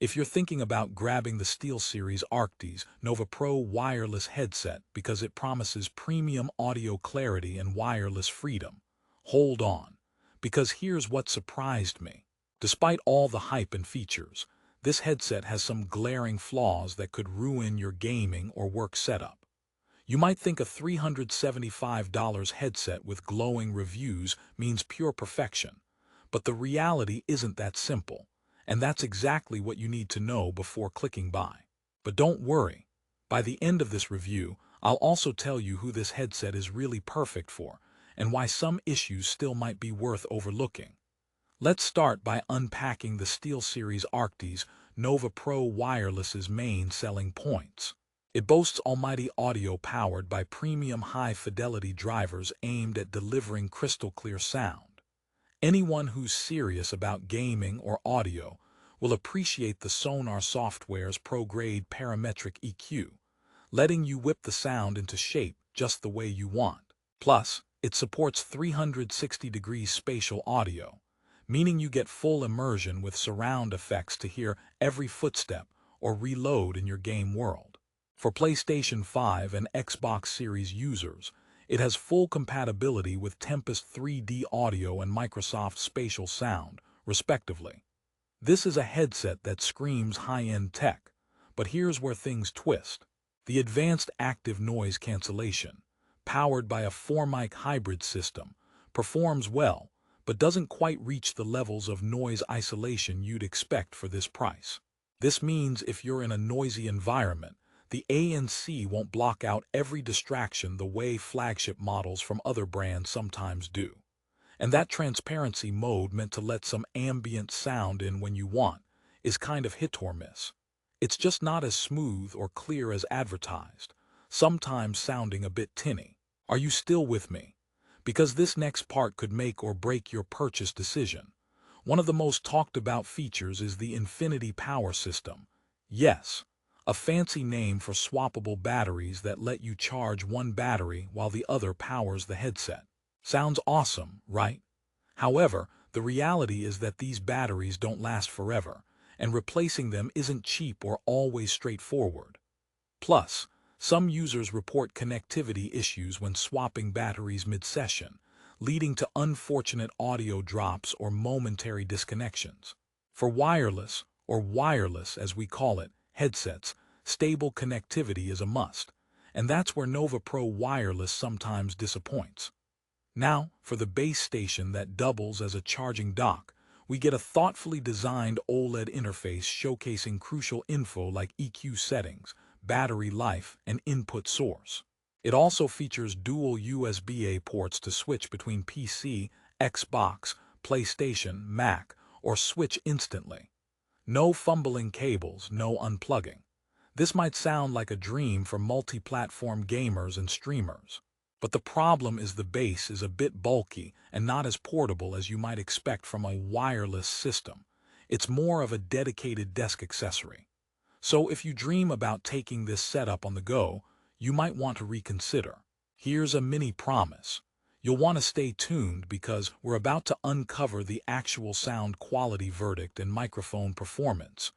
If you're thinking about grabbing the SteelSeries Arctis Nova Pro wireless headset because it promises premium audio clarity and wireless freedom, hold on, because here's what surprised me. Despite all the hype and features, this headset has some glaring flaws that could ruin your gaming or work setup. You might think a $375 headset with glowing reviews means pure perfection, but the reality isn't that simple, and that's exactly what you need to know before clicking buy. But don't worry, by the end of this review, I'll also tell you who this headset is really perfect for, and why some issues still might be worth overlooking. Let's start by unpacking the SteelSeries Arctis Nova Pro Wireless's main selling points. It boasts almighty audio powered by premium high-fidelity drivers aimed at delivering crystal-clear sound. Anyone who's serious about gaming or audio will appreciate the Sonar software's pro-grade parametric EQ, letting you whip the sound into shape just the way you want. Plus, it supports 360-degree spatial audio, meaning you get full immersion with surround effects to hear every footstep or reload in your game world. For PlayStation 5 and Xbox Series users, it has full compatibility with Tempest 3D audio and Microsoft Spatial Sound, respectively. This is a headset that screams high-end tech, but here's where things twist. The advanced active noise cancellation, powered by a 4-mic hybrid system, performs well, but doesn't quite reach the levels of noise isolation you'd expect for this price. This means if you're in a noisy environment, the ANC won't block out every distraction the way flagship models from other brands sometimes do. And that transparency mode meant to let some ambient sound in when you want is kind of hit or miss. It's just not as smooth or clear as advertised, sometimes sounding a bit tinny. Are you still with me? Because this next part could make or break your purchase decision. One of the most talked about features is the Infinity Power System. Yes, a fancy name for swappable batteries that let you charge one battery while the other powers the headset. Sounds awesome, right? However, the reality is that these batteries don't last forever, and replacing them isn't cheap or always straightforward. Plus, some users report connectivity issues when swapping batteries mid-session, leading to unfortunate audio drops or momentary disconnections. For wireless, or wireless as we call it, headsets, stable connectivity is a must, and that's where Nova Pro Wireless sometimes disappoints. Now, for the base station that doubles as a charging dock, we get a thoughtfully designed OLED interface showcasing crucial info like EQ settings, battery life, and input source. It also features dual USB-A ports to switch between PC, Xbox, PlayStation, Mac, or switch instantly. No fumbling cables, no unplugging. This might sound like a dream for multi-platform gamers and streamers. But the problem is the base is a bit bulky and not as portable as you might expect from a wireless system. It's more of a dedicated desk accessory. So if you dream about taking this setup on the go, you might want to reconsider. Here's a mini promise. You'll want to stay tuned because we're about to uncover the actual sound quality verdict and microphone performance,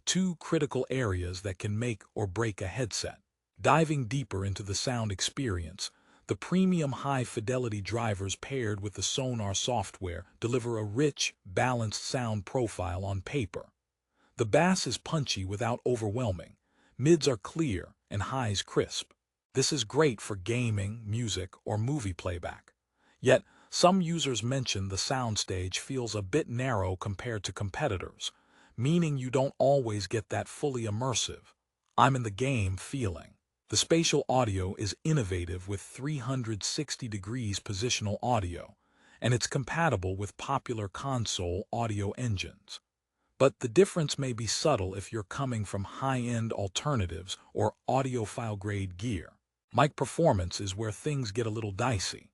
two critical areas that can make or break a headset. Diving deeper into the sound experience, the premium high-fidelity drivers paired with the Sonar software deliver a rich, balanced sound profile on paper. The bass is punchy without overwhelming, mids are clear, and highs crisp. This is great for gaming, music, or movie playback. Yet, some users mention the soundstage feels a bit narrow compared to competitors, meaning you don't always get that fully immersive, I'm in the game feeling. The spatial audio is innovative with 360 degrees positional audio, and it's compatible with popular console audio engines. But the difference may be subtle if you're coming from high-end alternatives or audiophile-grade gear. Mic performance is where things get a little dicey.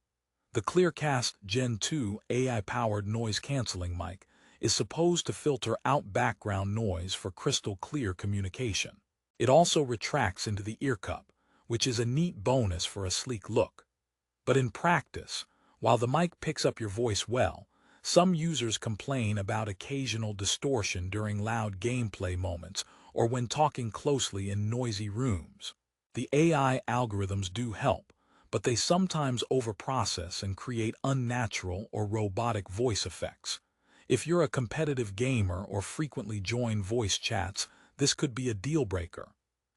The Clearcast Gen 2 AI-powered noise-canceling mic is supposed to filter out background noise for crystal-clear communication. It also retracts into the ear cup, which is a neat bonus for a sleek look. But in practice, while the mic picks up your voice well, Some users complain about occasional distortion during loud gameplay moments or when talking closely in noisy rooms. The AI algorithms do help, but they sometimes overprocess and create unnatural or robotic voice effects. If you're a competitive gamer or frequently join voice chats, this could be a deal breaker.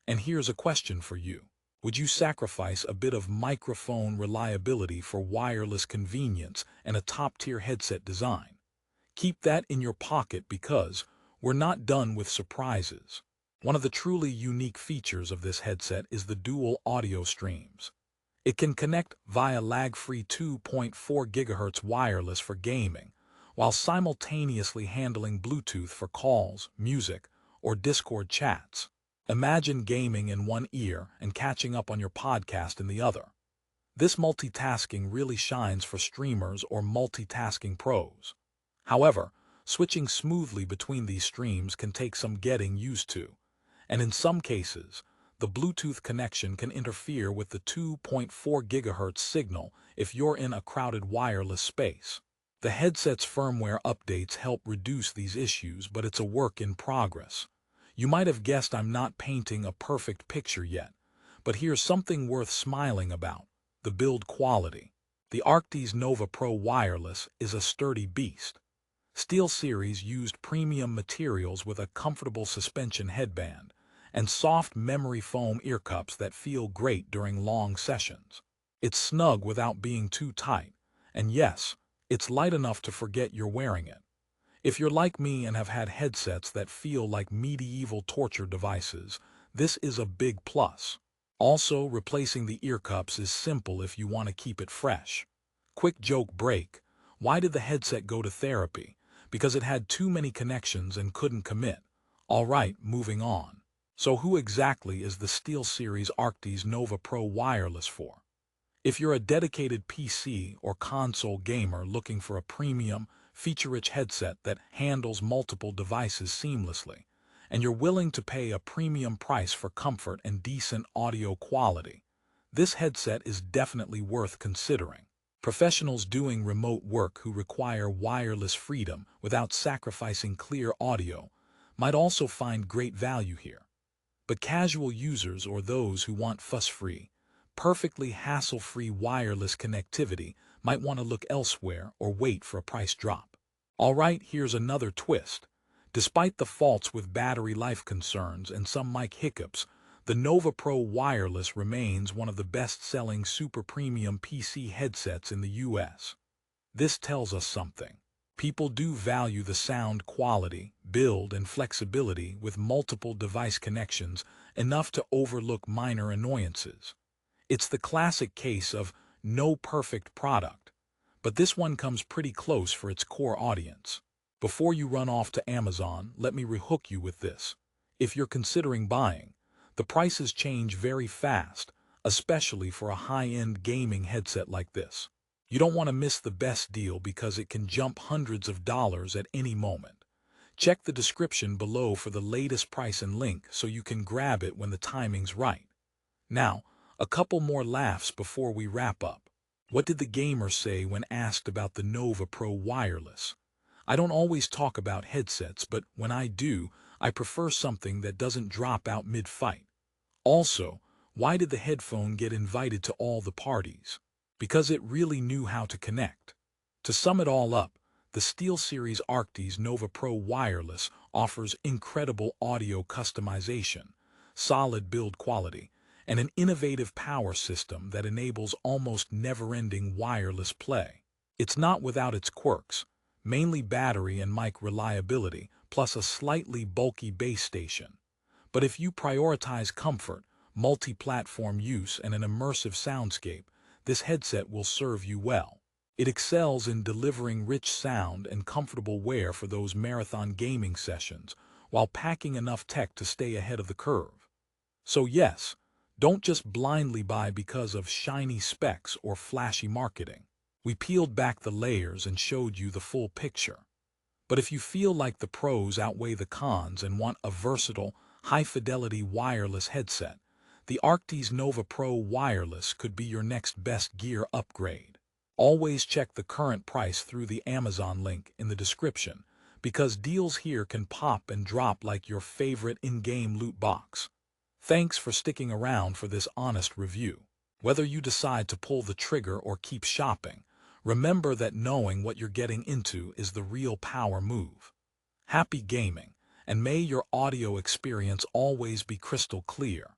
And here's a question for you. Would you sacrifice a bit of microphone reliability for wireless convenience and a top-tier headset design? Keep that in your pocket because we're not done with surprises. One of the truly unique features of this headset is the dual audio streams. It can connect via lag-free 2.4 GHz wireless for gaming, while simultaneously handling Bluetooth for calls, music, or Discord chats. Imagine gaming in one ear and catching up on your podcast in the other. This multitasking really shines for streamers or multitasking pros. However, switching smoothly between these streams can take some getting used to, and in some cases, the Bluetooth connection can interfere with the 2.4 GHz signal if you're in a crowded wireless space. The headset's firmware updates help reduce these issues, but it's a work in progress. You might have guessed I'm not painting a perfect picture yet, but here's something worth smiling about: the build quality. The Arctis Nova Pro Wireless is a sturdy beast. SteelSeries used premium materials with a comfortable suspension headband and soft memory foam ear cups that feel great during long sessions. It's snug without being too tight, and yes, it's light enough to forget you're wearing it. If you're like me and have had headsets that feel like medieval torture devices, this is a big plus. Also, replacing the ear cups is simple if you want to keep it fresh. Quick joke break: why did the headset go to therapy? Because it had too many connections and couldn't commit. Alright, moving on. So who exactly is the SteelSeries Arctis Nova Pro Wireless for? If you're a dedicated PC or console gamer looking for a premium, feature-rich headset that handles multiple devices seamlessly, and you're willing to pay a premium price for comfort and decent audio quality, this headset is definitely worth considering. Professionals doing remote work who require wireless freedom without sacrificing clear audio might also find great value here. But casual users or those who want fuss-free, perfectly hassle-free wireless connectivity might want to look elsewhere or wait for a price drop. Alright, here's another twist. Despite the faults with battery life concerns and some mic hiccups, the Nova Pro Wireless remains one of the best-selling super premium PC headsets in the US. This tells us something. People do value the sound quality, build, and flexibility with multiple device connections enough to overlook minor annoyances. It's the classic case of no perfect product, but this one comes pretty close for its core audience. Before you run off to Amazon, let me rehook you with this. If you're considering buying, the prices change very fast, especially for a high-end gaming headset like this. You don't want to miss the best deal because it can jump hundreds of dollars at any moment. Check the description below for the latest price and link so you can grab it when the timing's right. Now, a couple more laughs before we wrap up. What did the gamer say when asked about the Nova Pro Wireless? I don't always talk about headsets, but when I do, I prefer something that doesn't drop out mid-fight. Also, why did the headphone get invited to all the parties? Because it really knew how to connect. To sum it all up, the SteelSeries Arctis Nova Pro Wireless offers incredible audio customization, solid build quality, and an innovative power system that enables almost never-ending wireless play. It's not without its quirks, mainly battery and mic reliability, plus a slightly bulky base station. But if you prioritize comfort, multi-platform use, and an immersive soundscape, this headset will serve you well. It excels in delivering rich sound and comfortable wear for those marathon gaming sessions, while packing enough tech to stay ahead of the curve. So yes, don't just blindly buy because of shiny specs or flashy marketing. We peeled back the layers and showed you the full picture. But if you feel like the pros outweigh the cons and want a versatile, high-fidelity wireless headset, the Arctis Nova Pro Wireless could be your next best gear upgrade. Always check the current price through the Amazon link in the description, because deals here can pop and drop like your favorite in-game loot box. Thanks for sticking around for this honest review. Whether you decide to pull the trigger or keep shopping, remember that knowing what you're getting into is the real power move. Happy gaming, and may your audio experience always be crystal clear.